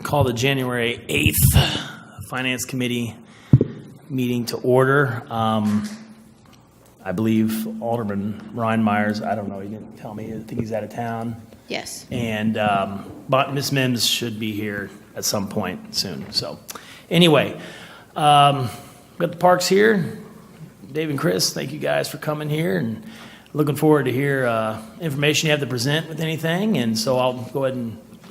Call the January 8th Finance Committee meeting to order. I believe Alderman Ryan Myers, I don't know, he didn't tell me, I think he's out of town. Yes. And but Ms. Mims should be here at some point soon. So anyway, got the parks here. Dave and Chris, thank you guys for coming here, and looking forward to hear information you have to present with anything. And so I'll go ahead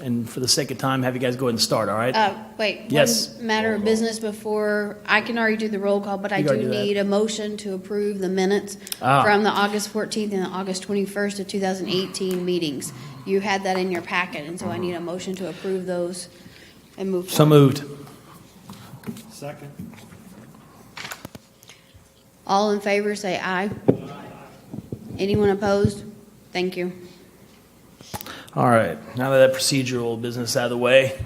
and for the sake of time, have you guys go ahead and start, all right? Wait, Yes. one matter of business before, I can already do the roll call, but I You do gotta do that. need a motion to approve the minutes from the August 14th and the August 21st of 2018 meetings. You had that in your packet, and so I need a motion to approve those and move So forward. moved. Second. All in favor, say aye. Anyone opposed? Thank you. All right, now that procedural business out of the way,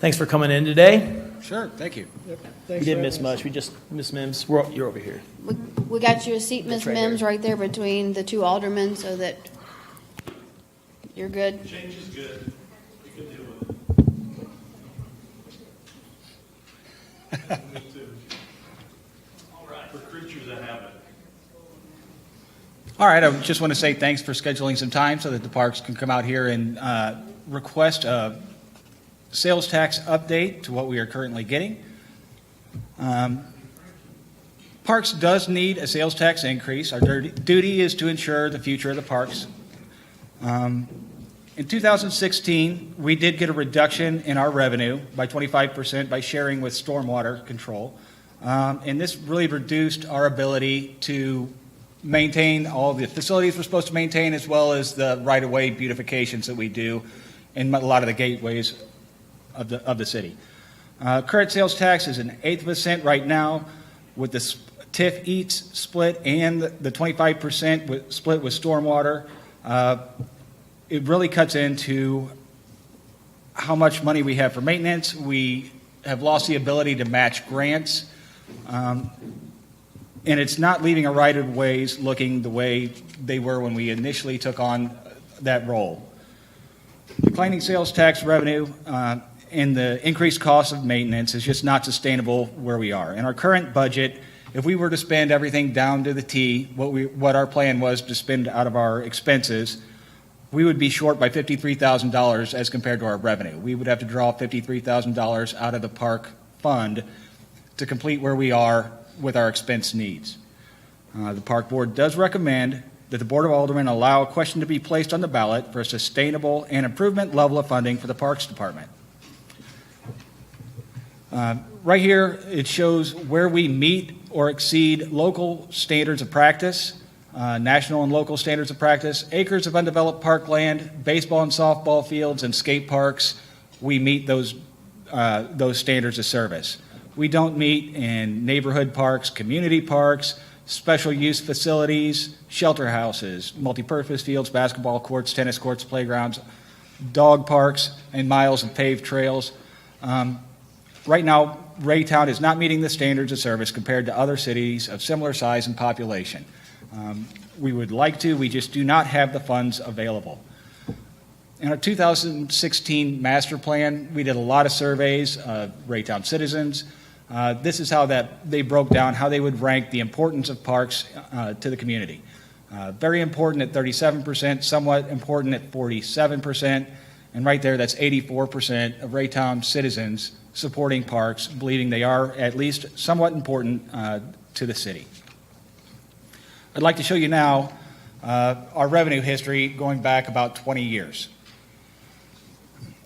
thanks for coming in today. Sure, thank you. We didn't miss much, we just, Ms. Mims, you're over here. We got you a seat, Ms. That's right Mims, here. right there between the two aldermen, so that you're good. Change is good. We can do it. Me too. All right. For creatures that have it. All right, I just want to say thanks for scheduling some time so that the parks can come out here and request a sales tax update to what we are currently getting. Parks does need a sales tax increase. Our duty is to ensure the future of the parks. In 2016, we did get a reduction in our revenue by 25% by sharing with stormwater control. And this really reduced our ability to maintain all the facilities we're supposed to maintain, as well as the right-of-way beautifications that we do in a lot of the gateways of the city. Current sales tax is an 1/8 of a cent right now, with the TIF eats split and the 25% split with stormwater. It really cuts into how much money we have for maintenance. We have lost the ability to match grants. And it's not leaving our right-of-ways looking the way they were when we initially took on that role. Declining sales tax revenue and the increased cost of maintenance is just not sustainable where we are. In our current budget, if we were to spend everything down to the T, what our plan was to spend out of our expenses, we would be short by $53,000 as compared to our revenue. We would have to draw $53,000 out of the park fund to complete where we are with our expense needs. The Park Board does recommend that the Board of Aldermen allow a question to be placed on the ballot for a sustainable and improvement level of funding for the Parks Department. Right here, it shows where we meet or exceed local standards of practice, national and local standards of practice, acres of undeveloped parkland, baseball and softball fields, and skate parks. We meet those standards of service. We don't meet in neighborhood parks, community parks, special use facilities, shelter houses, multipurpose fields, basketball courts, tennis courts, playgrounds, dog parks, and miles of paved trails. Right now, Raytown is not meeting the standards of service compared to other cities of similar size and population. We would like to, we just do not have the funds available. In our 2016 master plan, we did a lot of surveys of Raytown citizens. This is how they broke down how they would rank the importance of parks to the community. Very important at 37%, somewhat important at 47%, and right there, that's 84% of Raytown citizens supporting parks, believing they are at least somewhat important to the city. I'd like to show you now our revenue history going back about 20 years.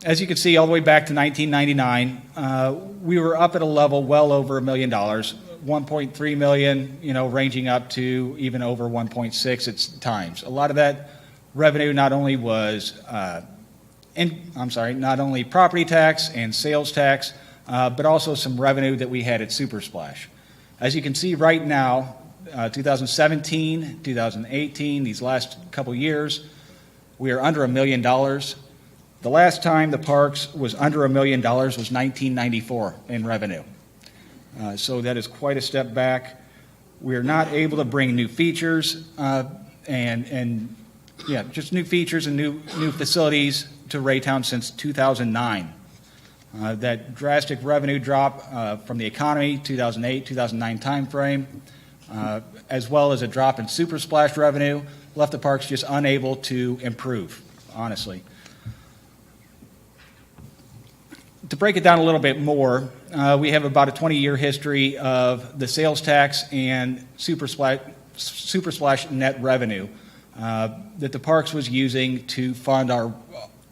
As you can see, all the way back to 1999, we were up at a level well over $1 million, 1.3 million, ranging up to even over 1.6 at times. A lot of that revenue not only was, not only property tax and sales tax, but also some revenue that we had at Super Splash. As you can see right now, 2017, 2018, these last couple years, we are under $1 million. The last time the parks was under $1 million was 1994 in revenue. So that is quite a step back. We are not able to bring new features just new features and new facilities to Raytown since 2009. That drastic revenue drop from the economy, 2008, 2009 timeframe, as well as a drop in super splash revenue, left the parks just unable to improve, honestly. To break it down a little bit more, we have about a 20-year history of the sales tax and super splash net revenue that the parks was using to fund our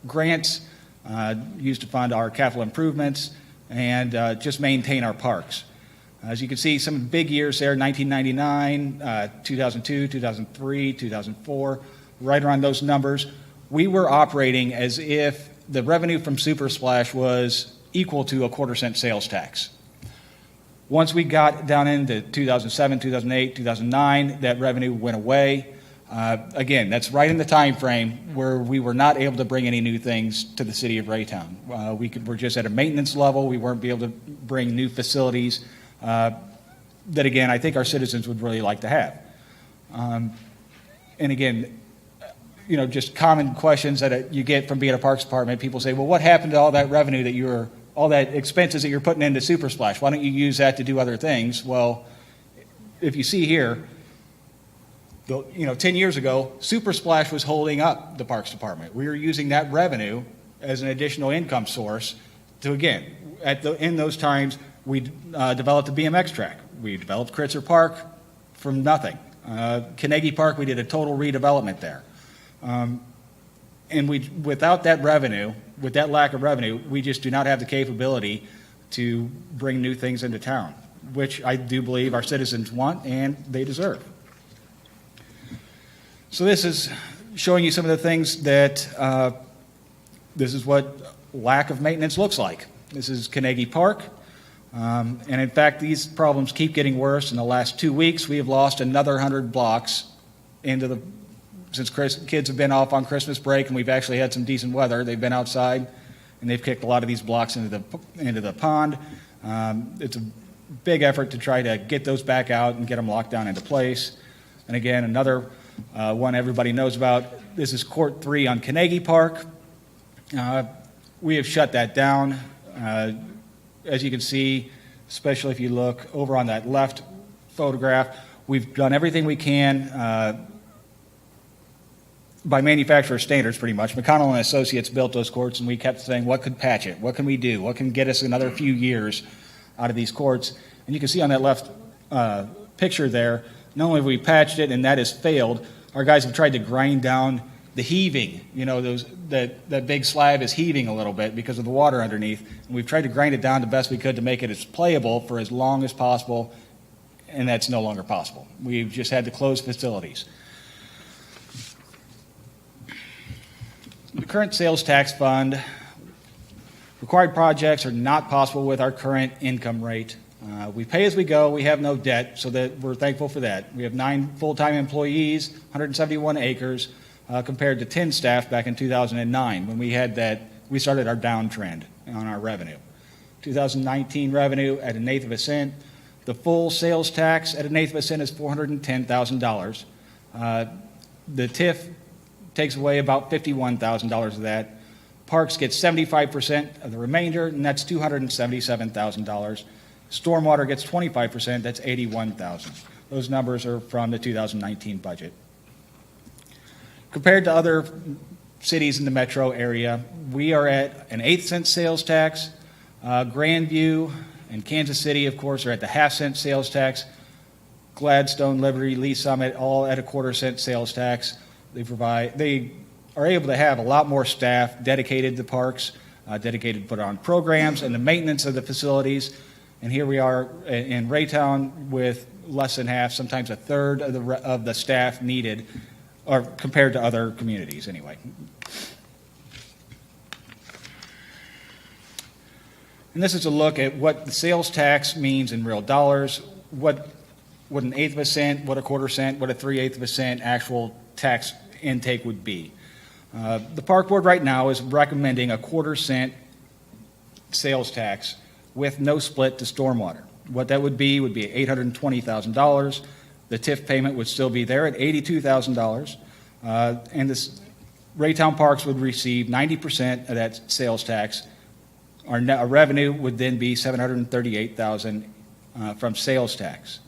grants, used to fund our capital improvements, and just maintain our parks. As you can see, some big years there, 1999, 2002, 2003, 2004, right around those numbers. We were operating as if the revenue from Super Splash was equal to a quarter-cent sales tax. Once we got down into 2007, 2008, 2009, that revenue went away. Again, that's right in the time frame where we were not able to bring any new things to the city of Raytown. We're just at a maintenance level. We weren't able to bring new facilities that, again, I think our citizens would really like to have. And again, you know, just common questions that you get from being a parks department. People say, well, what happened to all that revenue that all that expenses that you're putting into Super Splash? Why don't you use that to do other things? Well, if you see here, 10 years ago, Super Splash was holding up the Parks Department. We were using that revenue as an additional income source to, again, in those times, we developed a BMX track. We developed Kritzer Park from nothing. Carnegie Park, we did a total redevelopment there. And without that revenue, with that lack of revenue, we just do not have the capability to bring new things into town, which I do believe our citizens want and they deserve. So this is showing you some of the things that this is what lack of maintenance looks like. This is Carnegie Park. And in fact, these problems keep getting worse. In the last 2 weeks, we have lost another 100 blocks since kids have been off on Christmas break, and we've actually had some decent weather. They've been outside, and they've kicked a lot of these blocks into the pond. It's a big effort to try to get those back out and get them locked down into place. And again, another one everybody knows about, this is Court 3 on Carnegie Park. We have shut that down. As you can see, especially if you look over on that left photograph, we've done everything we can by manufacturer standards, pretty much. McConnell and Associates built those courts, and we kept saying, what could patch it? What can we do? What can get us another few years out of these courts? And you can see on that left picture there, not only have we patched it, and that has failed, our guys have tried to grind down the heaving. You know, that big slab is heaving a little bit because of the water underneath. And we've tried to grind it down the best we could to make it as playable for as long as possible, and that's no longer possible. We've just had to close facilities. The current sales tax fund, required projects are not possible with our current income rate. We pay as we go. We have no debt, so that we're thankful for that. We have 9 full-time employees, 171 acres, compared to 10 staff back in 2009 when we started our downtrend on our revenue. 2019 revenue at 1/8 of a cent. The full sales tax at 1/8 of a cent is $410,000. The TIF takes away about $51,000 of that. Parks gets 75% of the remainder, and that's $277,000. Stormwater gets 25%, that's $81,000. Those numbers are from the 2019 budget. Compared to other cities in the metro area, we are at an 1/8 cent sales tax. Grandview and Kansas City, of course, are at the 1/2 cent sales tax. Gladstone, Liberty, Lee Summit, all at a 1/4 cent sales tax. They are able to have a lot more staff dedicated to parks, dedicated to put on programs and the maintenance of the facilities. And here we are in Raytown with less than half, sometimes a third of the staff needed, or compared to other communities anyway. And this is a look at what the sales tax means in real dollars, what 1/8 of a cent, what a 1/4 cent, what a 3/8 of a cent actual tax intake would be. The park board right now is recommending a 1/4 cent sales tax with no split to stormwater. What that would be $820,000. The TIF payment would still be there at $82,000. And this Raytown Parks would receive 90% of that sales tax Our revenue would then be $738,000 from sales tax.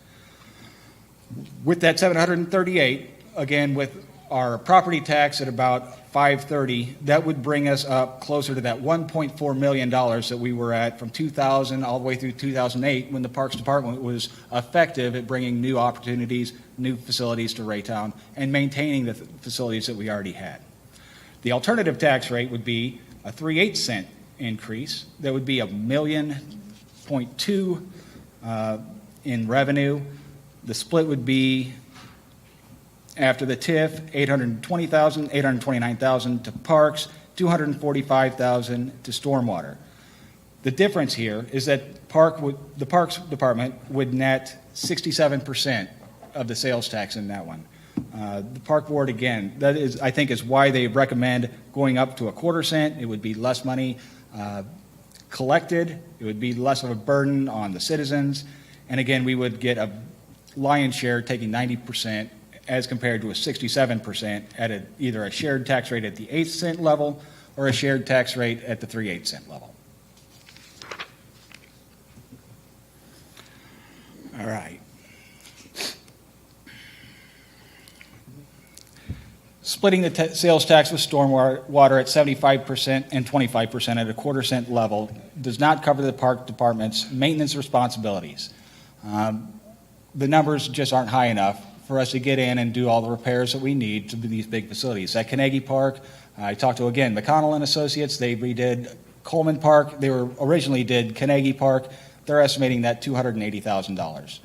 With that 738, again, with our property tax at about 530, that would bring us up closer to that $1.4 million that we were at from 2000 all the way through 2008 when the Parks Department was effective at bringing new opportunities, new facilities to Raytown and maintaining the facilities that we already had. The alternative tax rate would be a 3/8 cent increase. That would be $1.2 million in revenue. The split would be, after the TIF, $820,000, $829,000 to parks, $245,000 to stormwater. The difference here is that the Parks Department would net 67% of the sales tax in that one. The Park Board, again, that is, I think, is why they recommend going up to a 1/4 cent. It would be less money collected. It would be less of a burden on the citizens. And again, we would get a lion's share taking 90% as compared to a 67% at either a shared tax rate at the 8 cent level or a shared tax rate at the 3/8 cent level. All right. Splitting the sales tax with stormwater at 75% and 25% at a 1/4 cent level does not cover the Park Department's maintenance responsibilities. The numbers just aren't high enough for us to get in and do all the repairs that we need to these big facilities. At Carnegie Park, I talked to, again, McConnell and Associates. They redid Coleman Park. They were originally did Carnegie Park. They're estimating that $280,000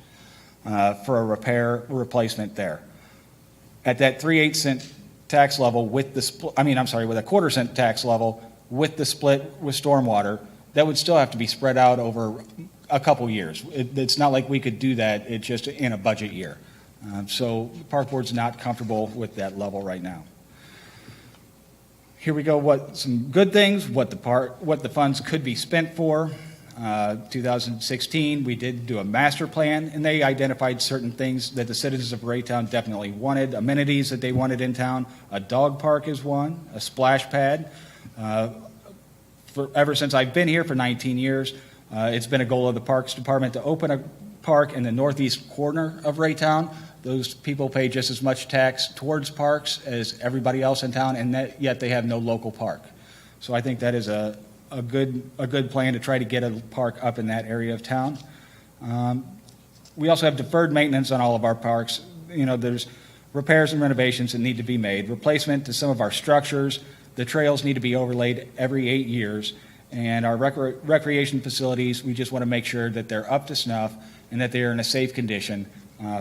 for a repair replacement there. At that 3/8 cent tax level with with a 1/4 cent tax level with the split with stormwater, that would still have to be spread out over a couple years. It's not like we could do that. It's just in a budget year. So the Park Board's not comfortable with that level right now. Here we go. Some good things. What the funds could be spent for. 2016, we did do a master plan, and they identified certain things that the citizens of Raytown definitely wanted. Amenities that they wanted in town. A dog park is one. A splash pad. Ever since I've been here for 19 years, it's been a goal of the Parks Department to open a park in the northeast corner of Raytown. Those people pay just as much tax towards parks as everybody else in town, and yet they have no local park. So I think that is a good plan to try to get a park up in that area of town. We also have deferred maintenance on all of our parks. There's repairs and renovations that need to be made. Replacement to some of our structures. The trails need to be overlaid every 8 years. And our recreation facilities, we just want to make sure that they're up to snuff and that they're in a safe condition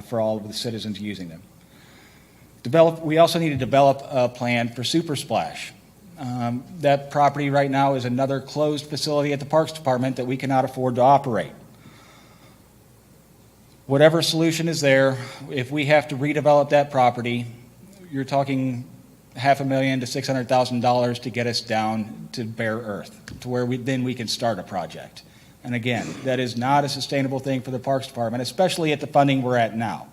for all of the citizens using them. We also need to develop a plan for Super Splash. That property right now is another closed facility at the Parks Department that we cannot afford to operate. Whatever solution is there, if we have to redevelop that property, you're talking $500,000 to $600,000 to get us down to bare earth, to where we can start a project. And again, that is not a sustainable thing for the Parks Department, especially at the funding we're at now.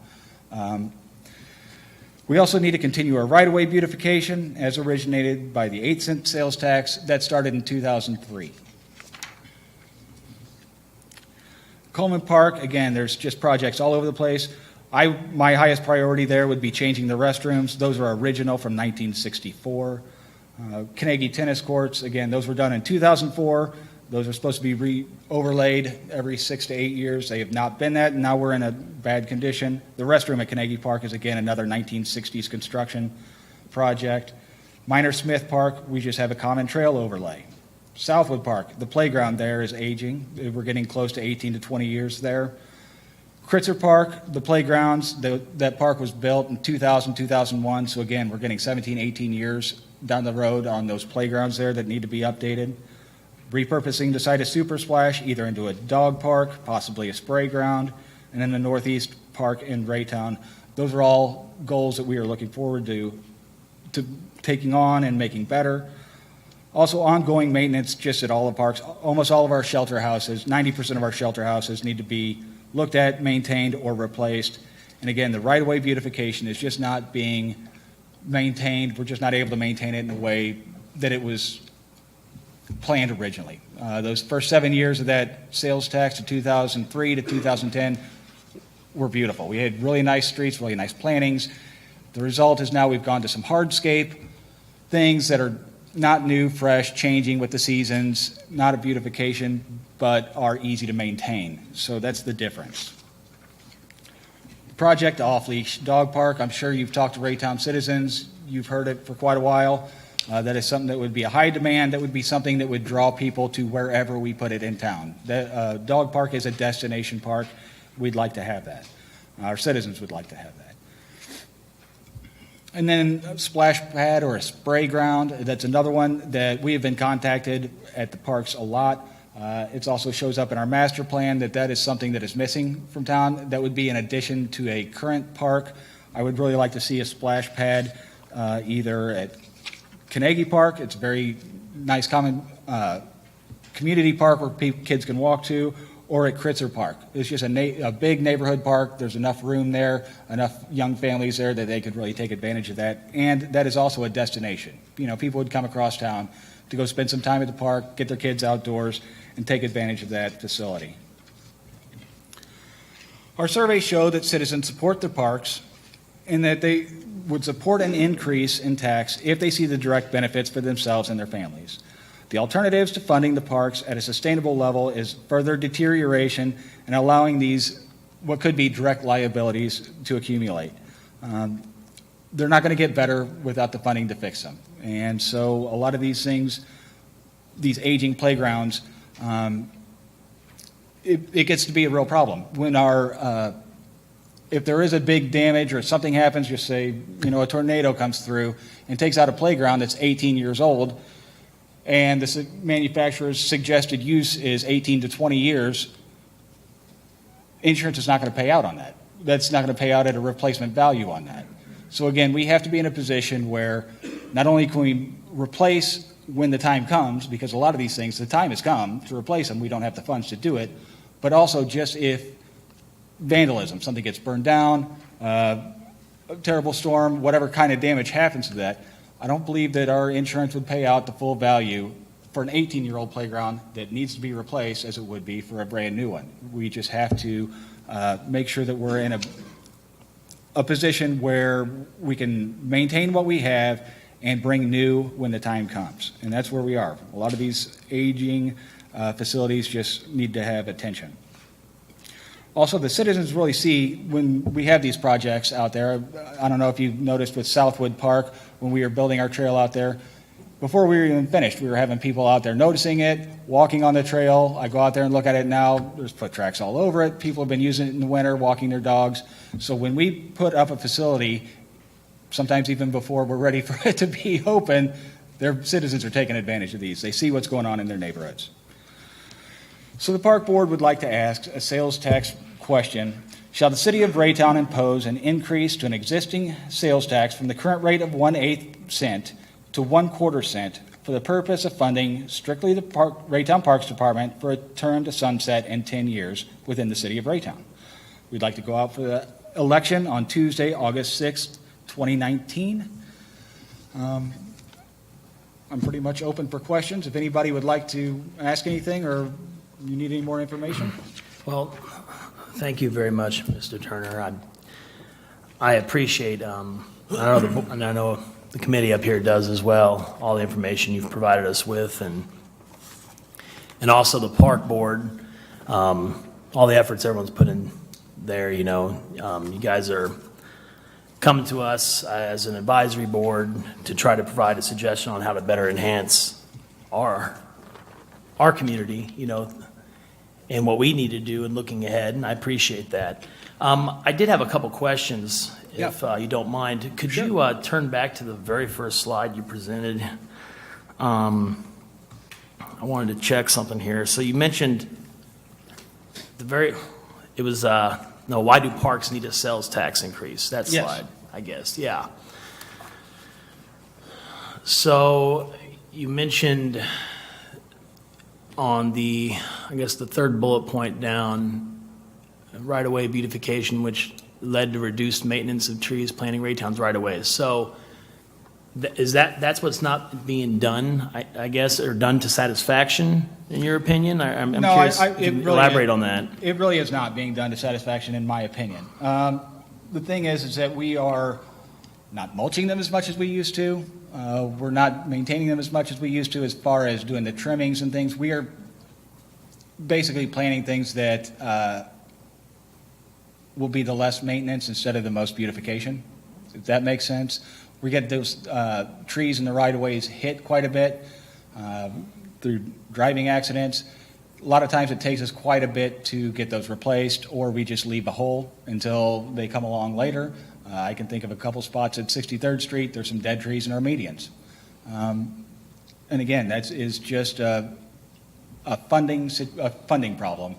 We also need to continue our right-of-way beautification as originated by the 8 cent sales tax that started in 2003. Coleman Park, again, there's just projects all over the place. My highest priority there would be changing the restrooms. Those are original from 1964. Carnegie tennis courts, again, those were done in 2004. Those are supposed to be overlaid every 6 to 8 years. They have not been that, and now we're in a bad condition. The restroom at Carnegie Park is, again, another 1960s construction project. Minor Smith Park, we just have a common trail overlay. Southwood Park, the playground there is aging. We're getting close to 18 to 20 years there. Kritzer Park, the playgrounds, that park was built in 2000, 2001, so again, we're getting 17, 18 years down the road on those playgrounds there that need to be updated. Repurposing the site of Super Splash either into a dog park, possibly a spray ground, and then the Northeast Park in Raytown. Those are all goals that we are looking forward to taking on and making better. Also, ongoing maintenance just at all the parks. Almost all of our shelter houses, 90% of our shelter houses need to be looked at, maintained, or replaced. And again, the right-of-way beautification is just not being maintained. We're just not able to maintain it in a way that it was planned originally. Those first 7 years of that sales tax, to 2003 to 2010, were beautiful. We had really nice streets, really nice plantings. The result is now we've gone to some hardscape things that are not new, fresh, changing with the seasons, not a beautification, but are easy to maintain. So that's the difference. Project Off Leash Dog Park. I'm sure you've talked to Raytown citizens. You've heard it for quite a while. That is something that would be a high demand. That would be something that would draw people to wherever we put it in town. The dog park is a destination park. We'd like to have that. Our citizens would like to have that. And then a splash pad or a spray ground. That's another one that we have been contacted at the parks a lot. It also shows up in our master plan that is something that is missing from town. That would be in addition to a current park. I would really like to see a splash pad either at Carnegie Park. It's a very nice common community park where kids can walk to, or at Kritzer Park. It's just a big neighborhood park. There's enough room there, enough young families there that they could really take advantage of that. And that is also a destination. People would come across town to go spend some time at the park, get their kids outdoors, and take advantage of that facility. Our surveys show that citizens support the parks and that they would support an increase in tax if they see the direct benefits for themselves and their families. The alternatives to funding the parks at a sustainable level is further deterioration and allowing these what could be direct liabilities to accumulate. They're not going to get better without the funding to fix them. And so a lot of these things, these aging playgrounds, it gets to be a real problem. When if there is a big damage or something happens, just say, a tornado comes through and takes out a playground that's 18 years old, and the manufacturer's suggested use is 18 to 20 years, insurance is not going to pay out on that. That's not going to pay out at a replacement value on that. So again, we have to be in a position where not only can we replace when the time comes, because a lot of these things, the time has come to replace them, we don't have the funds to do it, but also just if vandalism, something gets burned down, a terrible storm, whatever kind of damage happens to that, I don't believe that our insurance would pay out the full value for an 18-year-old playground that needs to be replaced as it would be for a brand new one. We just have to make sure that we're in a position where we can maintain what we have and bring new when the time comes. And that's where we are. A lot of these aging facilities just need to have attention. Also, the citizens really see when we have these projects out there. I don't know if you've noticed with Southwood Park, when we were building our trail out there, before we were even finished, we were having people out there noticing it, walking on the trail. I go out there and look at it now. There's foot tracks all over it. People have been using it in the winter, walking their dogs. So when we put up a facility, sometimes even before we're ready for it to be open, their citizens are taking advantage of these. They see what's going on in their neighborhoods. So the park board would like to ask a sales tax question. Shall the city of Raytown impose an increase to an existing sales tax from the current rate of 1/8 cent to 1/4 cent for the purpose of funding strictly the Raytown Parks Department for a term to sunset in 10 years within the city of Raytown? We'd like to go out for the election on Tuesday, August 6th, 2019. I'm pretty much open for questions. If anybody would like to ask anything or you need any more information. Well, thank you very much, Mr. Turner. I appreciate, and I know the committee up here does as well, all the information you've provided us with, and also the park board, all the efforts everyone's put in there. You guys are coming to us as an advisory board to try to provide a suggestion on how to better enhance our community, and what we need to do in looking ahead, and I appreciate that. I did have a couple questions, if you don't mind. Could you turn back to the very first slide you presented? I wanted to check something here. So you mentioned why do parks need a sales tax increase? That slide, I guess, yeah. So you mentioned on the third bullet point down, right-of-way beautification, which led to reduced maintenance of trees, planting Raytown's right-of-ways. So That's what's not being done, I guess, or done to satisfaction, in your opinion? I'm No, curious, it if you really elaborate is. on that. It really is not being done to satisfaction, in my opinion. The thing is that we are not mulching them as much as we used to. We're not maintaining them as much as we used to as far as doing the trimmings and things. We are basically planting things that will be the less maintenance instead of the most beautification, if that makes sense. We get those trees in the right-of-ways hit quite a bit through driving accidents. A lot of times it takes us quite a bit to get those replaced, or we just leave a hole until they come along later. I can think of a couple spots at 63rd Street. There's some dead trees in our medians. And again, that is just a funding problem.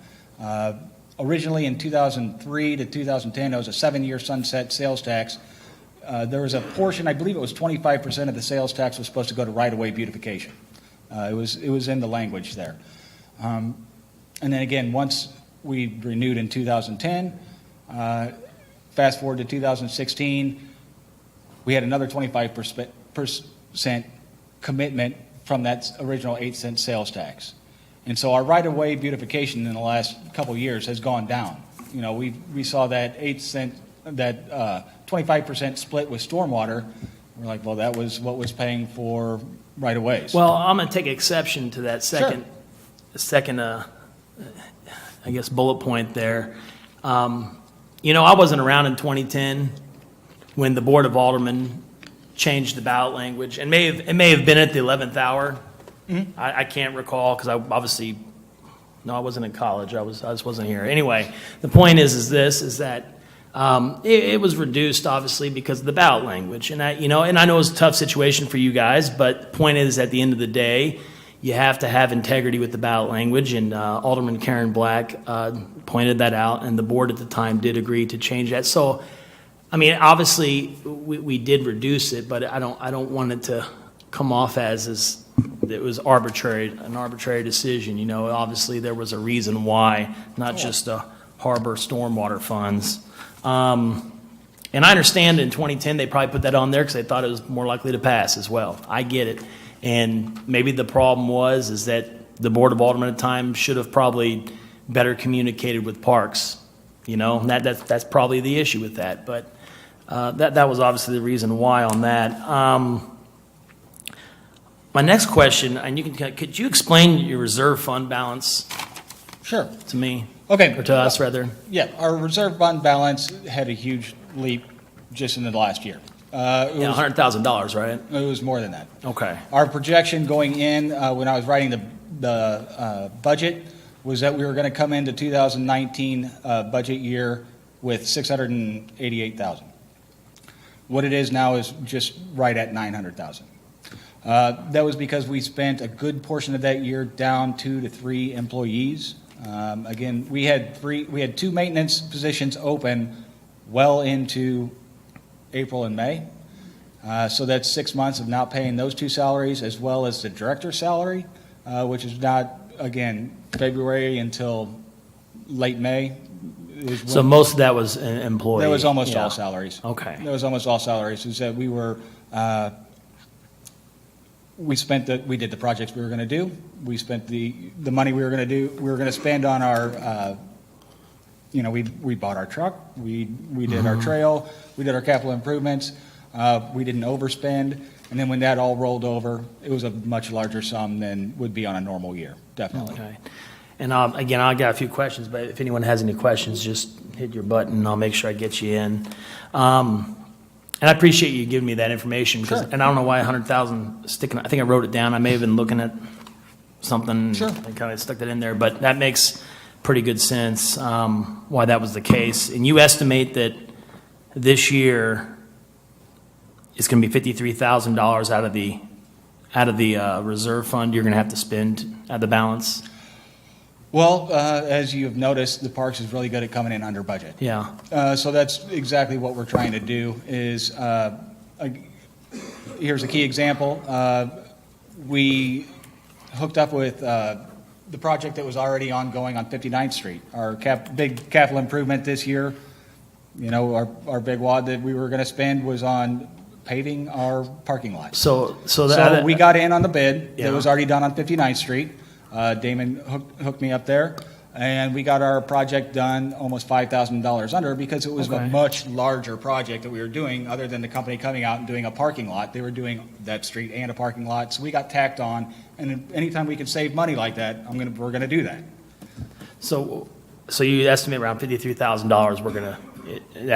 Originally in 2003 to 2010, it was a 7-year sunset sales tax. There was a portion, I believe it was 25% of the sales tax was supposed to go to right-of-way beautification. It was in the language there. And then again, once we renewed in 2010, fast forward to 2016, we had another 25% commitment from that original 8-cent sales tax. And so our right-of-way beautification in the last couple of years has gone down. You know, we saw that 8-cent, that 25% split with stormwater. We're like, well, that was what was paying for right-of-ways. Well, I'm going to take exception to that second, I guess, bullet point there. You know, I wasn't around in 2010 when the Board of Aldermen changed the ballot language, and it may have been at the 11th hour. Mm-hmm. I can't recall because I wasn't in college. I just wasn't here. Anyway, the point is that it was reduced obviously because of the ballot language, and I know it's a tough situation for you guys, but the point is, at the end of the day, you have to have integrity with the ballot language, and Alderman Karen Black pointed that out, and the board at the time did agree to change that. So, I mean, obviously we did reduce it, but I don't want it to come off as it was an arbitrary decision. You know, obviously there was a reason why, not just to harbor stormwater funds. And I understand in 2010 they probably put that on there because they thought it was more likely to pass as well. I get it. And maybe the problem is that the Board of Aldermen at the time should have probably better communicated with Parks. You know, that's probably the issue with that. But that was obviously the reason why on that. My next question, and could you explain your reserve fund balance? Sure. To me. Okay. Or to us, rather. Yeah, our reserve fund balance had a huge leap just in the last year. $100,000, right? It was more than that. Okay. Our projection going in, when I was writing the budget, was that we were going to come into 2019 budget year with $688,000. What it is now is just right at $900,000. That was because we spent a good portion of that year down 2 to 3 employees. Again, we had 2 maintenance positions open well into April and May. So that's 6 months of not paying those 2 salaries, as well as the director's salary, which is not, again, February until late May. So most of that was an employee? That was almost all salaries. Okay. That was almost all salaries. Is that we did the projects we were going to do. We spent the money we were going to do. We were going to spend on our, we bought our truck. We did our trail. We did our capital improvements. We didn't overspend. And then when that all rolled over, it was a much larger sum than would be on a normal year, definitely. Okay. And again, I got a few questions, but if anyone has any questions, just hit your button and I'll make sure I get you in. And I appreciate you giving me that information, because, Sure. And I don't know why 100,000 sticking. I think I wrote it down. I may have been looking at something. Sure. And kind of stuck that in there, but that makes pretty good sense why that was the case. And you estimate that this year it's going to be $53,000 out of the reserve fund you're going to have to spend at the balance. Well, as you've noticed, the Parks is really good at coming in under budget. Yeah. So that's exactly what we're trying to do is, here's a key example. We hooked up with the project that was already ongoing on 59th Street, our big capital improvement this year. You know, our big wad that we were going to spend was on paving our parking lot. So So that, we got in on the bid Yeah. that was already done on 59th Street. Damon hooked me up there, and we got our project done almost $5,000 under because it was a Okay. much larger project that we were doing, other than the company coming out and doing a parking lot. They were doing that street and a parking lot, so we got tacked on, and anytime we can save money like that, we're gonna do that. so you estimate around $53,000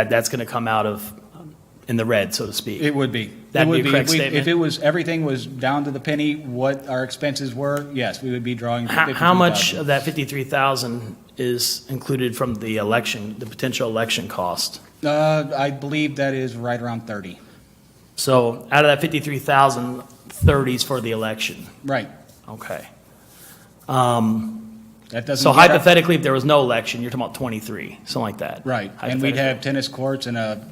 that's gonna come out of, in the red, so to speak? It would be. That'd It would be a correct If statement? If it was, everything was down to the penny, what our expenses were, yes, we would be drawing How much $53,000. of that 53,000 is included from the election, the potential election cost? I believe that is right around 30. So out of that 53,000, 30 is for the election. Right. Okay. That doesn't. So get us- hypothetically, if there was no election, you're talking about 23, something like that. Right, and we'd have tennis courts and a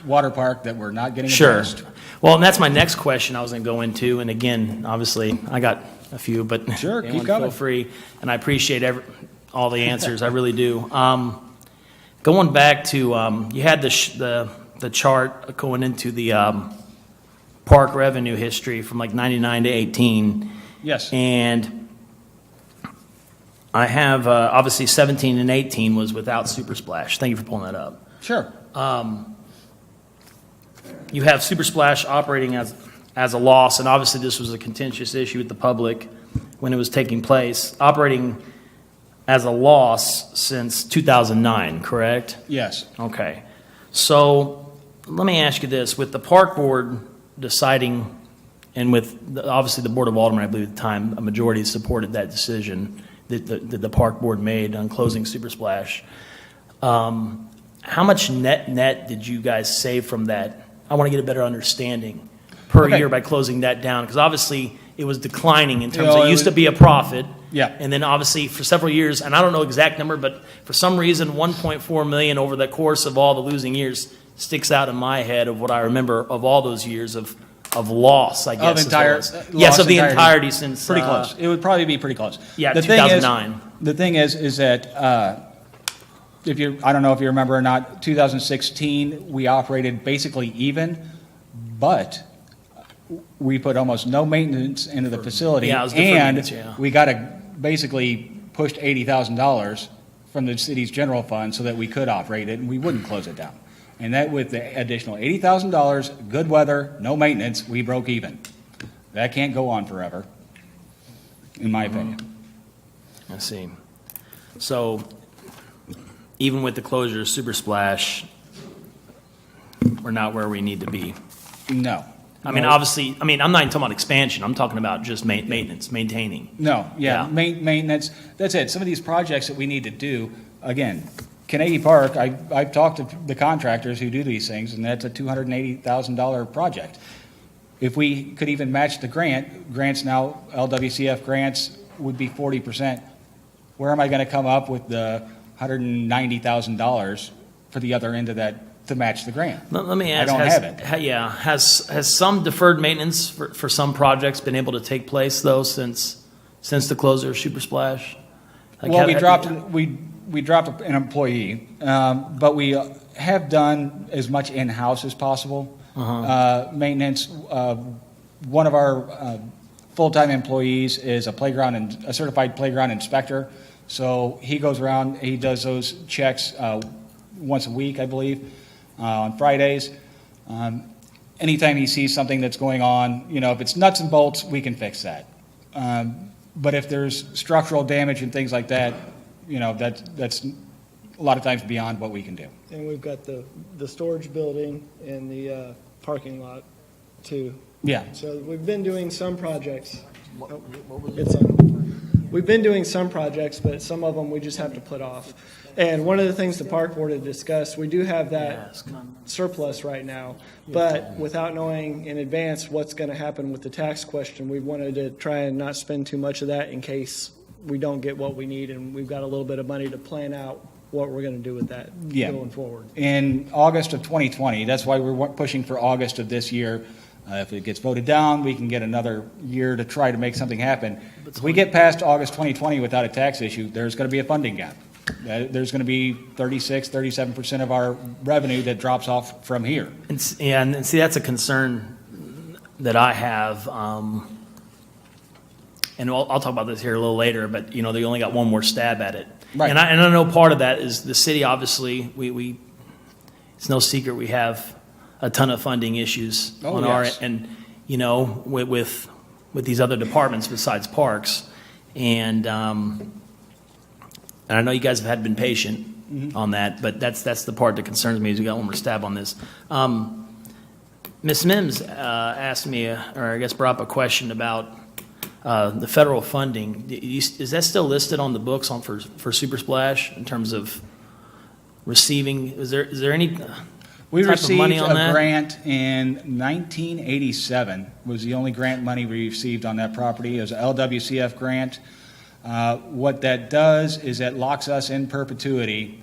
water park that we're not getting Sure. addressed. Well, and that's my next question I was going to go into. And again, obviously, I got a few, but Sure, keep anyone coming. feel free. And I appreciate all the answers. I really do. Going back to, you had the chart going into the park revenue history from like 99 to 18. Yes, And I have, obviously, 17 and 18 was without Super Splash. Thank you for pulling that up. sure. You have Super Splash operating as a loss, and obviously this was a contentious issue with the public when it was taking place, operating as a loss since 2009, correct? Yes, Okay. So let me ask you this. With the park board deciding, and with obviously the Board of Aldermen, I believe at the time, a majority supported that decision that the park board made on closing Super Splash. How much net did you guys save from that? I want to get a better understanding per Okay. year by closing that down, because obviously it was declining in terms No, of, it it used to was- be a profit. Yeah. And then obviously for several years, and I don't know exact number, but for some reason, 1.4 million over the course of all the losing years sticks out in my head of what I remember of all those years of loss, I guess. is what entire- it was. loss Yes, of the entirety. entirety since. pretty close. It would probably be pretty close. Yeah, The thing is- 2009. The thing is that, I don't know if you remember or not, 2016, we operated basically even, but we put almost no maintenance into the facility. Yeah, it was deferred maintenance, yeah. And we got basically pushed $80,000 from the city's general fund so that we could operate it and we wouldn't close it down. And that with the additional $80,000, good weather, no maintenance, we broke even. That can't go on forever, in my opinion. I see. So even with the closure of Super Splash, we're not where we need to be. No. I mean, No. obviously, I'm not even talking about expansion. I'm talking about just maintenance, maintaining. No, yeah, Yeah. maintenance, that's it. Some of these projects that we need to do, again, Carnegie Park, I've talked to the contractors who do these things, and that's a $280,000 project. If we could even match the grants now, LWCF grants would be 40%. Where am I going to come up with the $190,000 for the other end of that to match the grant? Let me ask. I don't have it. Has some deferred maintenance for some projects been able to take place though since the closure of Super Splash? Like, Well, have- we dropped an employee, but we have done as much in-house as possible. Maintenance, one of our full-time employees is a certified playground inspector. So he goes around, he does those checks once a week, I believe, on Fridays. Anytime he sees something that's going on, if it's nuts and bolts, we can fix that. But if there's structural damage and things like that, that's a lot of times beyond what we can do. And we've got the storage building and the parking lot too. Yeah. So we've been doing some projects. We've been doing some projects, but some of them we just have to put off. And one of the things the park board had discussed, we do have that surplus right now, but without knowing in advance what's going to happen with the tax question, we wanted to try and not spend too much of that in case we don't get what we need, and we've got a little bit of money to plan out what we're going to do with that Yeah. going forward. In August of 2020, that's why we're pushing for August of this year. If it gets voted down, we can get another year to try to make something happen. If we get past August 2020 without a tax issue, there's going to be a funding gap. There's going to be 37% of our revenue that drops off from here. And see, that's a concern that I have. And I'll talk about this here a little later, but, they only got one more stab at it. Right. And I know part of that is the city, obviously, we it's no secret we have a ton of funding issues Oh, on our yes. and, with these other departments besides parks. And I know you guys have been patient on that, but that's the part that concerns me is we got one more stab on this. Ms. Mims asked me, or I guess brought up a question about the federal funding. Is that still listed on the books for Super Splash in terms of receiving? Is there any We type of received money on a that? grant in 1987, was the only grant money we received on that property. It was a LWCF grant. What that does is it locks us in perpetuity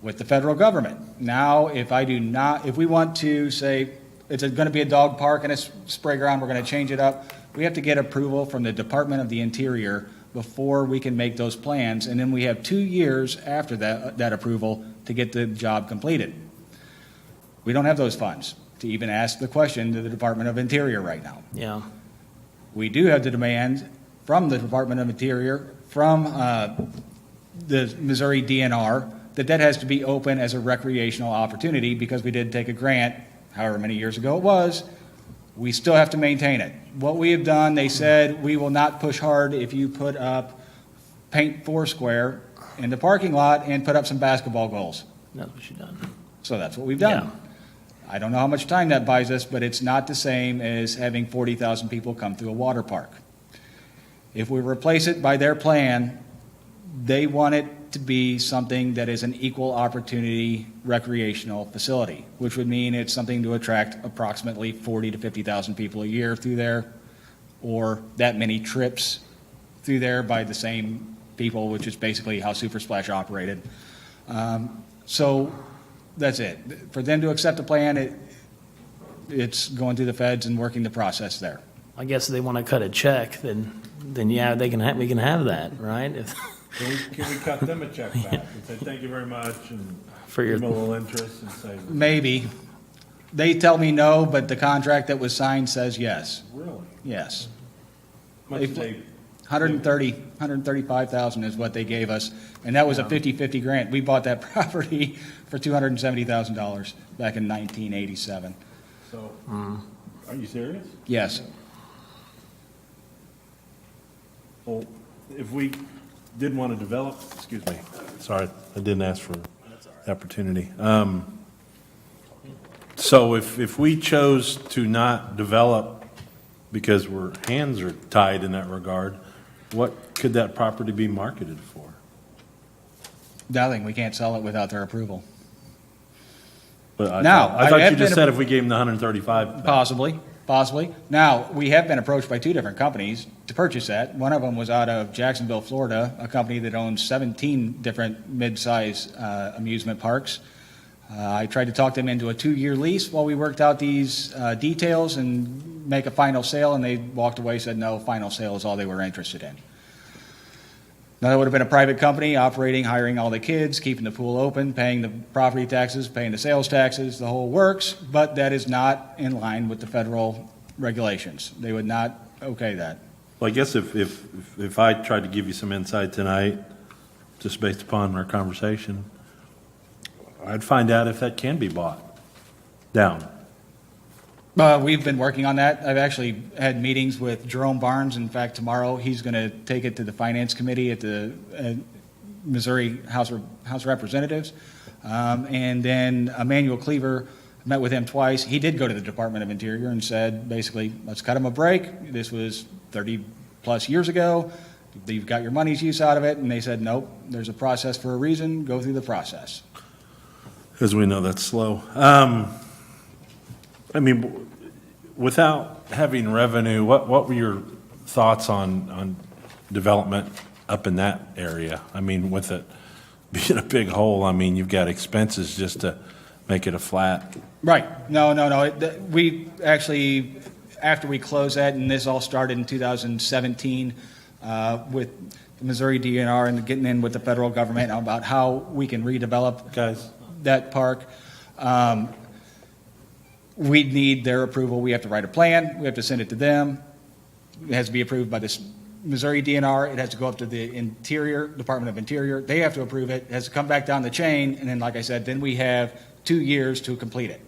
with the federal government. Now, if we want to say it's going to be a dog park and a spray ground, we're going to change it up, we have to get approval from the Department of the Interior before we can make those plans, and then we have 2 years after that approval to get the job completed. We don't have those funds to even ask the question to the Department of Interior right now. Yeah. We do have the demand from the Department of Interior, from the Missouri DNR, that has to be open as a recreational opportunity because we did take a grant, however many years ago it was. We still have to maintain it. What we have done, they said, we will not push hard if you put up paint Foursquare in the parking lot and put up some basketball goals. That's what you've done. So that's what we've done. Yeah. I don't know how much time that buys us, but it's not the same as having 40,000 people come through a water park. If we replace it by their plan, they want it to be something that is an equal opportunity recreational facility, which would mean it's something to attract approximately 40 to 50,000 people a year through there, or that many trips through there by the same people, which is basically how Super Splash operated. So that's it. For them to accept the plan, it's going through the feds and working the process there. I guess if they want to cut a check, then yeah, we can have that, right? Can we cut them a check back and say, thank you very much, and For your- give them a little interest and say, Maybe. They tell me no, but the contract that was signed says yes. really? Yes. Much If- they, 135,000 is what they gave us, and that was a 50-50 grant. We bought that property for $270,000 back in 1987. so, are you serious? Yes. Well, if we didn't want to develop, excuse me, sorry, I didn't ask for the opportunity. So if we chose to not develop because our hands are tied in that regard, what could that property be marketed for? Nothing. We can't sell it without their approval. But I Now, thought, I thought I have you just been- said if we gave them the 135 back. Possibly. Now, we have been approached by 2 different companies to purchase that. One of them was out of Jacksonville, Florida, a company that owns 17 different mid-size amusement parks. I tried to talk them into a 2-year lease while we worked out these details and make a final sale, and they walked away, said no, final sale is all they were interested in. Now, that would have been a private company operating, hiring all the kids, keeping the pool open, paying the property taxes, paying the sales taxes, the whole works, but that is not in line with the federal regulations. They would not okay that. Well, I guess if I tried to give you some insight tonight, just based upon our conversation, I'd find out if that can be bought down. We've been working on that. I've actually had meetings with Jerome Barnes. In fact, tomorrow he's going to take it to the Finance Committee at the Missouri House of Representatives. And then Emmanuel Cleaver, met with him twice. He did go to the Department of Interior and said, basically, let's cut him a break. This was 30-plus years ago. You've got your money's use out of it. And they said, nope, there's a process for a reason. Go through the process. As we know, that's slow. I mean, without having revenue, what were your thoughts on development up in that area? I mean, with it being a big hole, I mean, you've got expenses just to make it a flat. Right. No. We actually, after we closed that, and this all started in 2017, with the Missouri DNR and getting in with the federal government about how we can redevelop Guys, that park. We'd need their approval. We have to write a plan. We have to send it to them. It has to be approved by the Missouri DNR. It has to go up to the Department of Interior. They have to approve it. It has to come back down the chain. And then, like I said, then we have 2 years to complete it.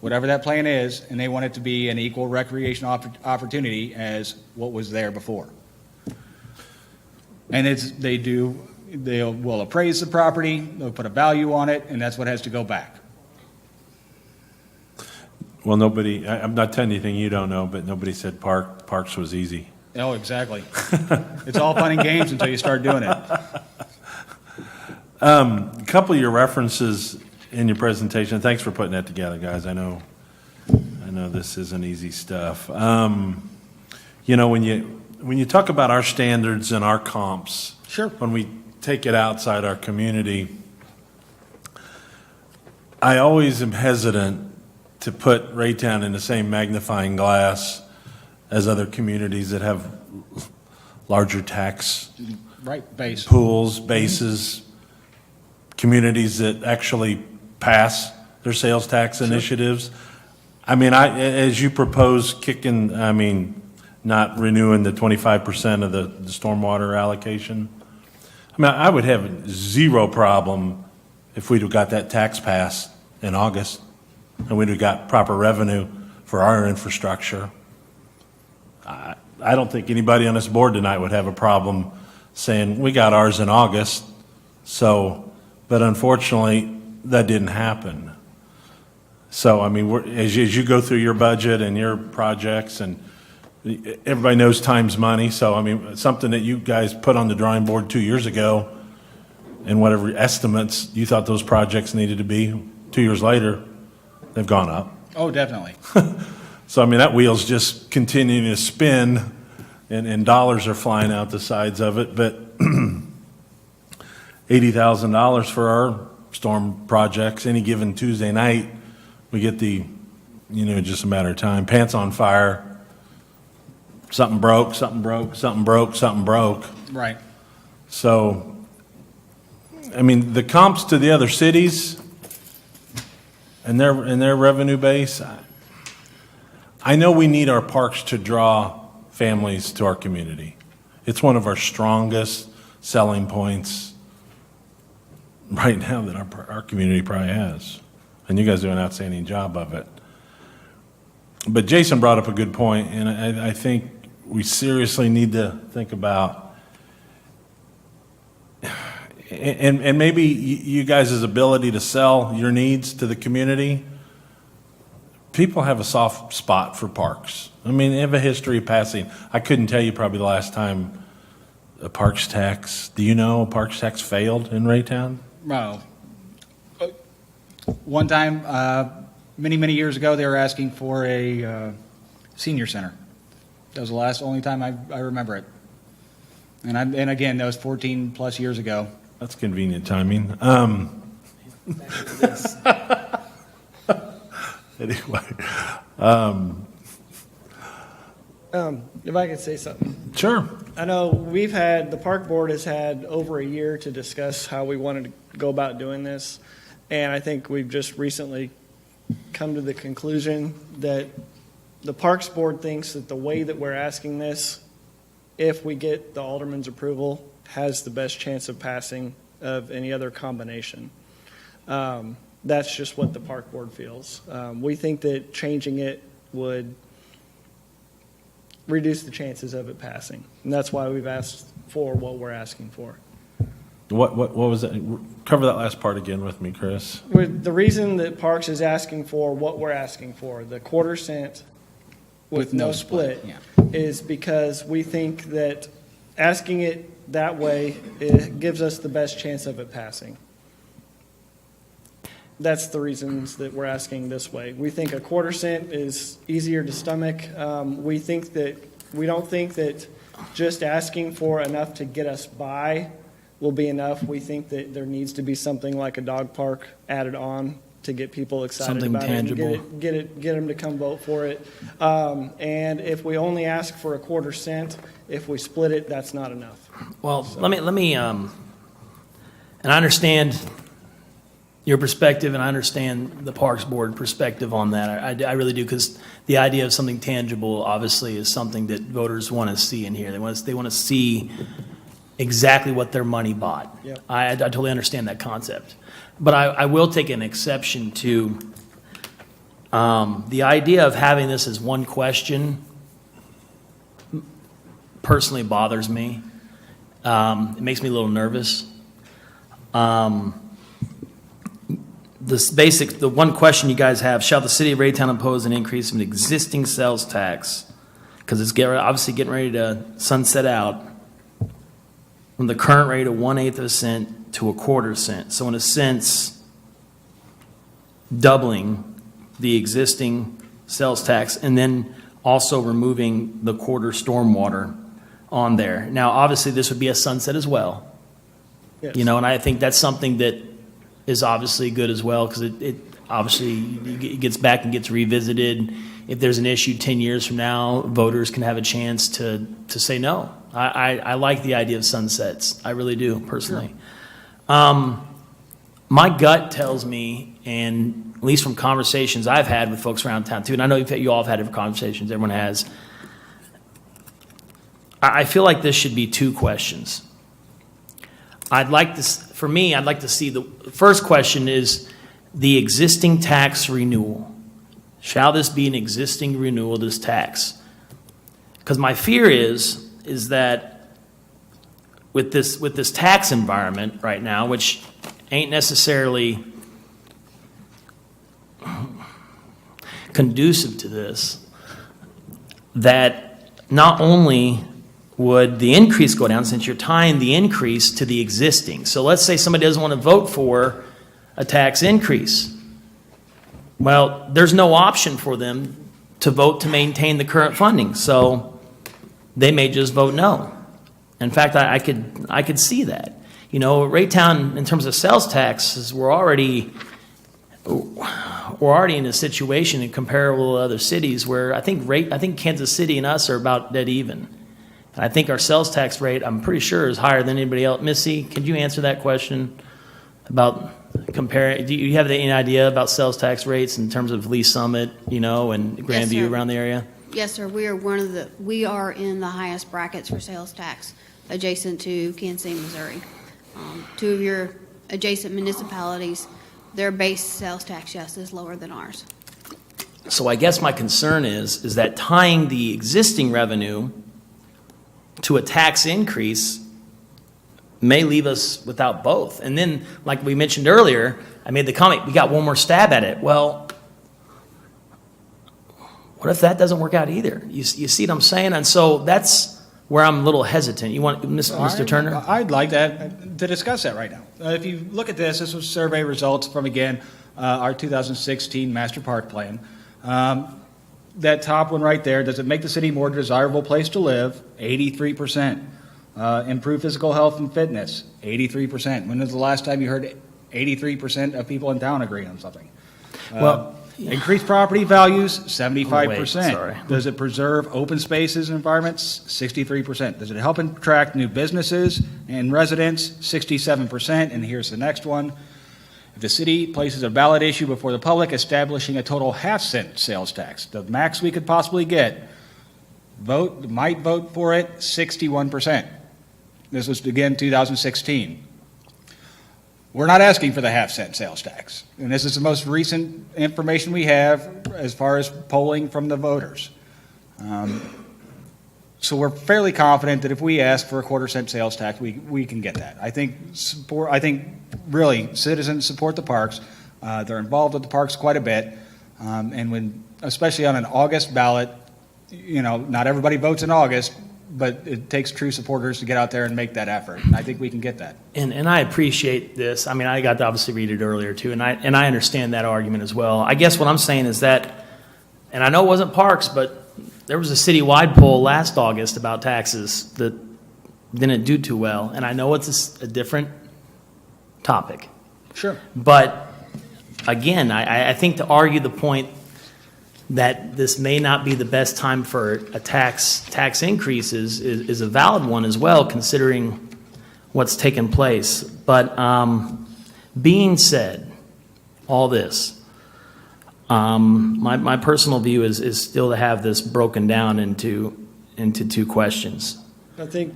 Whatever that plan is, and they want it to be an equal recreational opportunity as what was there before. And will appraise the property, they'll put a value on it, and that's what has to go back. well, I'm not telling you anything you don't know, but nobody said Parks was easy. Oh, exactly. It's all fun and games until you start doing it. A couple of your references in your presentation, thanks for putting that together, guys. I know this isn't easy stuff. You know, when you talk about our standards and our comps, Sure. when we take it outside our community, I always am hesitant to put Raytown in the same magnifying glass as other communities that have larger tax Right, base. pools, bases, communities that actually pass their sales tax initiatives. I mean, as you propose not renewing the 25% of the stormwater allocation, I mean, I would have zero problem if we'd have got that tax passed in August and we'd have got proper revenue for our infrastructure. I don't think anybody on this board tonight would have a problem saying, we got ours in August, but unfortunately, that didn't happen. So, I mean, as you go through your budget and your projects, and everybody knows time's money, so, I mean, something that you guys put on the drawing board 2 years ago, and whatever estimates you thought those projects needed to be, 2 years later, they've gone up. Oh, definitely. So, I mean, that wheel's just continuing to spin, and dollars are flying out the sides of it, but $80,000 for our storm projects, any given Tuesday night, we get just a matter of time, pants on fire, something broke, something broke, something broke, something broke. Right. So, I mean, the comps to the other cities and their revenue base, I know we need our parks to draw families to our community. It's one of our strongest selling points right now that our community probably has. And you guys do an outstanding job of it. But Jason brought up a good point, and I think we seriously need to think about, and maybe you guys' ability to sell your needs to the community. People have a soft spot for parks. I mean, they have a history of passing. I couldn't tell you probably the last time a parks tax, do you know a parks tax failed in Raytown? Well, one time, many, many years ago, they were asking for a senior center. That was the only time I remember it. And again, that was 14 plus years ago. That's convenient timing. Anyway, If I could say something. sure. I know the park board has had over a year to discuss how we wanted to go about doing this. And I think we've just recently come to the conclusion that the Parks Board thinks that the way that we're asking this, if we get the alderman's approval, has the best chance of passing of any other combination. That's just what the Park Board feels. We think that changing it would reduce the chances of it passing. And that's why we've asked for what we're asking for. What was that? Cover that last part again with me, Chris. The reason that Parks is asking for what we're asking for, the 1/4 cent with no split, is because we think that asking it that way, it gives us the best chance of it passing. That's the reasons that we're asking this way. We think a 1/4 cent is easier to stomach. We don't think that just asking for enough to get us by will be enough. We think that there needs to be something like a dog park added on to get people excited Something about tangible. it and get them to come vote for it. And if we only ask for a quarter cent, if we split it, that's not enough. Well, let me, and I understand your perspective, and I understand the Parks Board perspective on that. I really do, because the idea of something tangible obviously is something that voters want to see in here. They want to see exactly what their money bought. Yep. I totally understand that concept. But I will take an exception to the idea of having this as one question personally bothers me. It makes me a little nervous. The one question you guys have: shall the city of Raytown impose an increase in existing sales tax? Because it's obviously getting ready to sunset out from the current rate of 1/8 of a cent to a quarter cent. So in a sense, doubling the existing sales tax, and then also removing the quarter stormwater on there. Now, obviously, this would be a sunset as well. Yes. You know, and I think that's something that is obviously good as well, because it obviously it gets back and gets revisited. If there's an issue 10 years from now, voters can have a chance to say no. I like the idea of sunsets. I really do, personally. My gut tells me, and at least from conversations I've had with folks around town too, and I know you all have had different conversations, everyone has, I feel like this should be two questions. I'd like to see the first question is the existing tax renewal. Shall this be an existing renewal of this tax? Because my fear is that with this tax environment right now, which ain't necessarily conducive to this, that not only would the increase go down, since you're tying the increase to the existing. So let's say somebody doesn't want to vote for a tax increase. Well, there's no option for them to vote to maintain the current funding, so they may just vote no. In fact, I could see that. You know, Raytown, in terms of sales taxes, we're already in a situation comparable to other cities where I think Kansas City and us are about dead even. And I think our sales tax rate, I'm pretty sure, is higher than anybody else. Missy, could you answer that question about comparing? Do you have any idea about sales tax rates in terms of Lee Summit, you know, and Grandview sir. around the area? Yes, sir. We are in the highest brackets for sales tax, adjacent to Kansas City, Missouri. Two of your adjacent municipalities, their base sales tax, yes, is lower than ours. So I guess my concern is that tying the existing revenue to a tax increase may leave us without both. And then, like we mentioned earlier, I made the comment, we got one more stab at it. Well, what if that doesn't work out either? You see what I'm saying? And so that's where I'm a little hesitant. You want, Mr. Turner? I'd like to discuss that right now. If you look at this was survey results from, again, our 2016 Master Park Plan. That top one right there, does it make the city more desirable place to live? 83%. Improve physical health and fitness? 83%. When was the last time you heard 83% of people in town agree on something? Well, increase property values? 75%. Wait, sorry. Does it preserve open spaces and environments? 63%. Does it help attract new businesses and residents? 67%. And here's the next one. If the city places a ballot issue before the public establishing a total half-cent sales tax, the max we could possibly get, might vote for it, 61%. This was, again, 2016. We're not asking for the half-cent sales tax. And this is the most recent information we have as far as polling from the voters. So we're fairly confident that if we ask for a quarter-cent sales tax, we can get that. I think really citizens support the parks. They're involved with the parks quite a bit. And especially on an August ballot, you know, not everybody votes in August, but it takes true supporters to get out there and make that effort. And I think we can get that. And I appreciate this. I mean, I got to obviously read it earlier too, and I understand that argument as well. I guess what I'm saying is that, and I know it wasn't parks, but there was a citywide poll last August about taxes that didn't do too well. And I know it's a different topic. Sure. But again, I think to argue the point that this may not be the best time for a tax increase is a valid one as well, considering what's taken place. But being said, all this, my personal view is still to have this broken down into two questions. I think,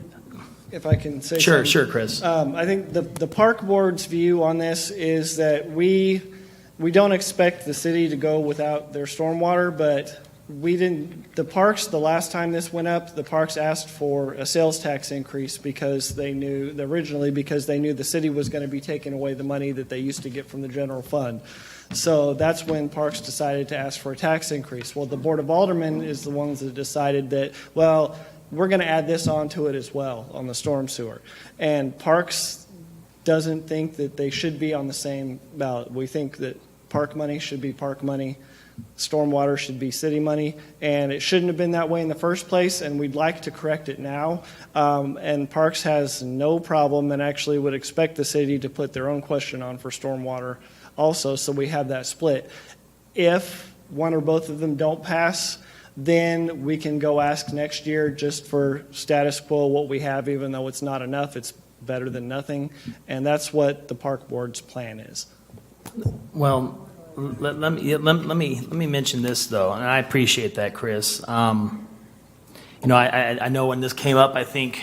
if I can say Sure, something. sure, Chris. I think the park board's view on this is that we don't expect the city to go without their stormwater, but the parks, the last time this went up, the parks asked for a sales tax increase because they knew the city was going to be taking away the money that they used to get from the general fund. So that's when parks decided to ask for a tax increase. Well, the Board of Aldermen is the ones that decided that, well, we're going to add this onto it as well on the storm sewer. And parks doesn't think that they should be on the same ballot. We think that park money should be park money, stormwater should be city money, and it shouldn't have been that way in the first place, and we'd like to correct it now. And Parks has no problem and actually would expect the city to put their own question on for stormwater also, so we have that split. If one or both of them don't pass, then we can go ask next year just for status quo what we have, even though it's not enough. It's better than nothing, and that's what the park board's plan is. Well, let me mention this though, and I appreciate that, Chris. I know when this came up, I think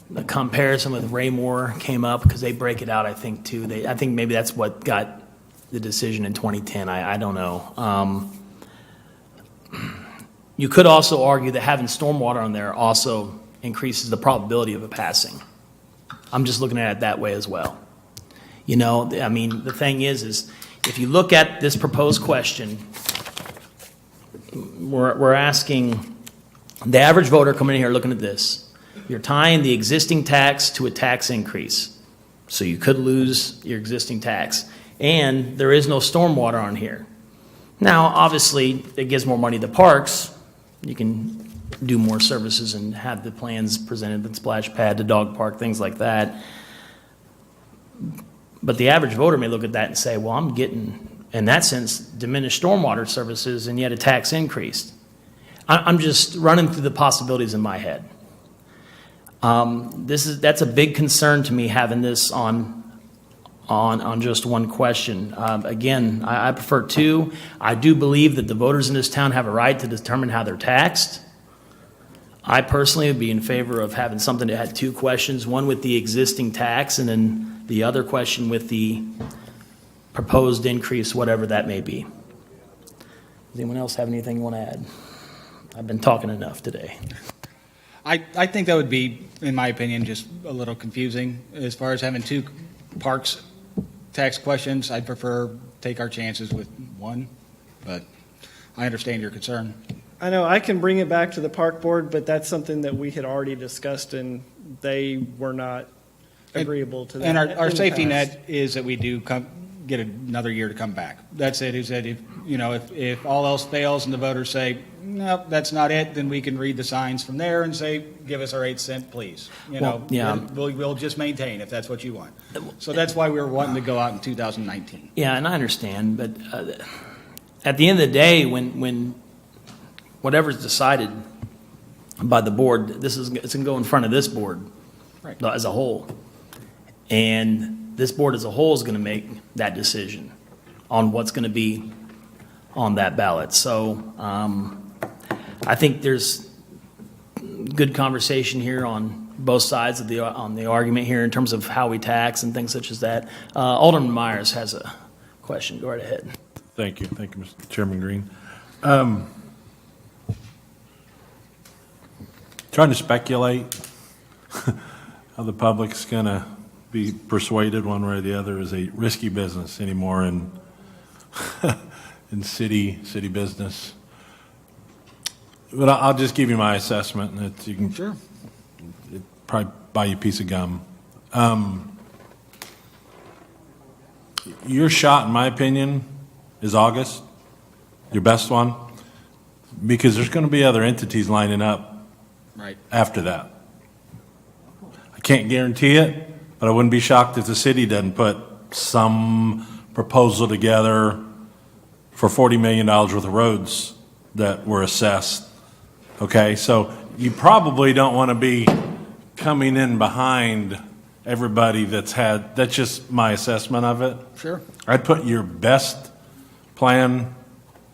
the comparison with Raymore came up because they break it out. I think too. I think maybe that's what got the decision in 2010. I don't know. You could also argue that having stormwater on there also increases the probability of it passing. I'm just looking at it that way as well. The thing is if you look at this proposed question, we're asking the average voter coming in here looking at this. You're tying the existing tax to a tax increase. So you could lose your existing tax. And there is no stormwater on here. Now, obviously, it gives more money to parks. You can do more services and have the plans presented, the splash pad, the dog park, things like that. But the average voter may look at that and say, well, I'm getting, in that sense, diminished stormwater services and yet a tax increase. I'm just running through the possibilities in my head. That's a big concern to me, having this on just one question. Again, I prefer two. I do believe that the voters in this town have a right to determine how they're taxed. I personally would be in favor of having something that had two questions, one with the existing tax and then the other question with the proposed increase, whatever that may be. Does anyone else have anything you want to add? I've been talking enough today. I think that would be, in my opinion, just a little confusing. As far as having two parks tax questions, I'd prefer take our chances with one, but I understand your concern. I know I can bring it back to the park board, but that's something that we had already discussed, and they were not agreeable to that. And our in the safety past. net is that we do get another year to come back. That's it, is that if all else fails and the voters say, no, that's not it, then we can read the signs from there and say, give us our 8 cent, please. We'll just maintain if that's what you want. So that's why we were wanting to go out in 2019. Yeah, and I understand, but at the end of the day, when whatever's decided by the board, it's going to go in front of this board Right. as a whole. And this board as a whole is going to make that decision on what's going to be on that ballot. So I think there's good conversation here on both sides of the argument here in terms of how we tax and things such as that. Alderman Myers has a question. Go right ahead. Thank you, Mr. Chairman Green. Trying to speculate how the public's going to be persuaded one way or the other is a risky business anymore in city business. But I'll just give you my assessment, and you can Sure. probably buy you a piece of gum. Your shot, in my opinion, is August, your best one, because there's going to be other entities lining up Right. after that. I can't guarantee it, but I wouldn't be shocked if the city doesn't put some proposal together for $40 million worth of roads that were assessed. Okay, so you probably don't want to be coming in behind everybody that's just my assessment of it. Sure. I'd put your best plan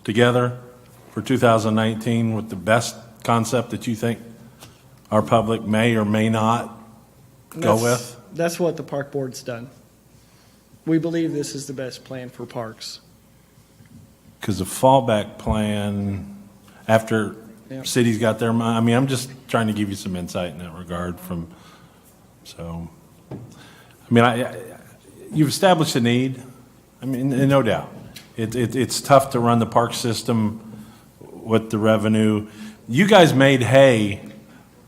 together for 2019 with the best concept that you think our public may or may not go with. That's what the park board's done. We believe this is the best plan for parks. Because the fallback plan, after Yeah. cities got their money, I mean, I'm just trying to give you some insight in that regard so, I mean, you've established a need, I mean, and no doubt. It's tough to run the park system with the revenue. You guys made hay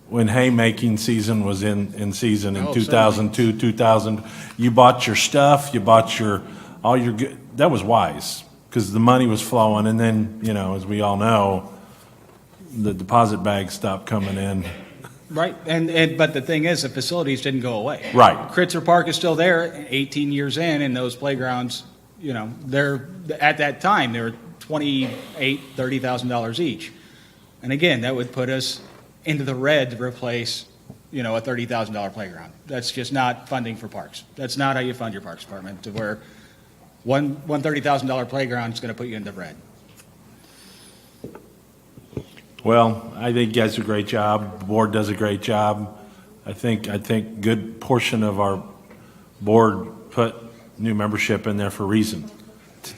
when haymaking season was in season in Oh, 2002, 2000. You bought your stuff, you bought all your good, that was wise, because the money was flowing, and then, as we all know, the deposit bags stopped coming in. Right, but the thing is, the facilities didn't go away. Right. Kritzer Park is still there, 18 years in, and those playgrounds, they're, at that time, they were $28,000, $30,000 each. And again, that would put us into the red to replace, a $30,000 playground. That's just not funding for parks. That's not how you fund your parks department, to where one $30,000 playground is going to put you in the red. Well, I think you guys do a great job. The board does a great job. I think good portion of our board put new membership in there for a reason.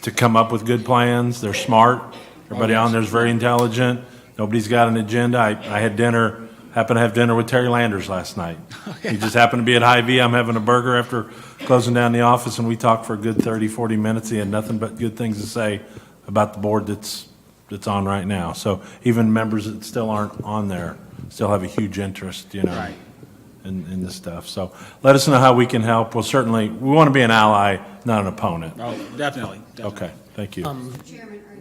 To come up with good plans. They're smart. Everybody on there is very intelligent. Nobody's got an agenda. I happened to have dinner with Terry Landers last night. He just happened to be at Hy-Vee. I'm having a burger after closing down the office, and we talked for a good 30, 40 minutes. He had nothing but good things to say about the board that's on right now. So even members that still aren't on there still have a huge interest, Right. in this stuff. So let us know how we can help. We want to be an ally, not an opponent. Oh, definitely. Okay, thank you. Chairman,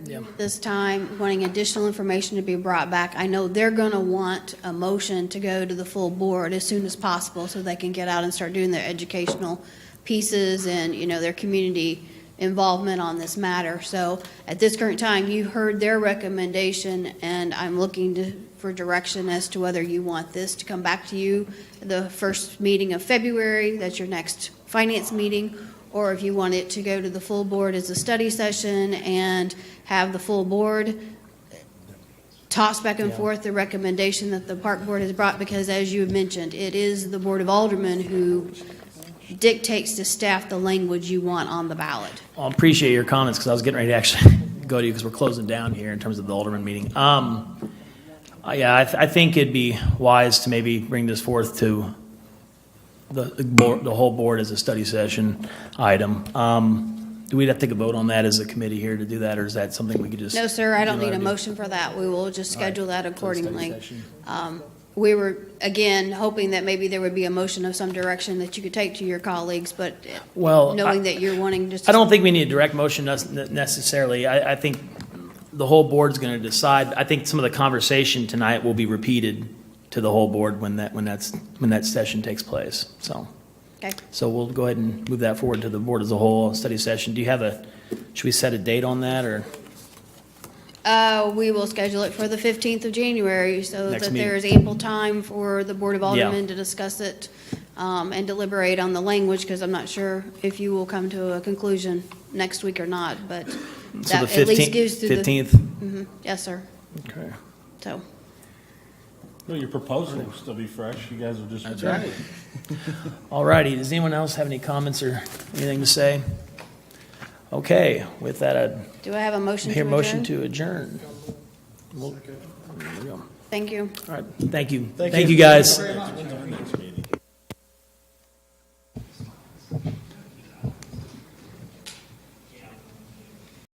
are you at this time wanting additional information to be brought back? I know they're going to want a motion to go to the full board as soon as possible so they can get out and start doing their educational pieces and, their community involvement on this matter. So at this current time, you heard their recommendation, and I'm looking for direction as to whether you want this to come back to you the first meeting of February, that's your next finance meeting, or if you want it to go to the full board as a study session and have the full board toss back and forth the recommendation that the park board has brought, because as you mentioned, it is the Board of Aldermen who dictates to staff the language you want on the ballot. I appreciate your comments, because I was getting ready to actually go to you, because we're closing down here in terms of the Alderman meeting. I think it'd be wise to maybe bring this forth to the whole board as a study session item. Do we have to take a vote on that as a committee here to do that, or is that something we could just? No, sir, I don't do need a already? motion for that. We will just schedule that So the study accordingly. session. We were, again, hoping that maybe there would be a motion of some direction that you could take to your colleagues, but Well, knowing that you're wanting just. I don't think we need a direct motion necessarily. I think the whole board's going to decide. I think some of the conversation tonight will be repeated to the whole board when that session takes place. Okay. So we'll go ahead and move that forward to the board as a whole, study session. Should we set a date on that, or? We will schedule it for the 15th of January so Next that meeting. there is ample time for the Board of Aldermen Yeah. to discuss it and deliberate on the language, because I'm not sure if you will come to a conclusion next week or not, but So that the at least gives through the. 15th? Mhm. Yes, sir. Okay. So, Well, your proposal will still be fresh. You guys will just. That's right. All righty. Does anyone else have any comments or anything to say? Okay, with that, I'd do I have a motion to hear adjourn? motion to adjourn. There we go. Thank you. All right, thank you. Thank Thank you. you, guys.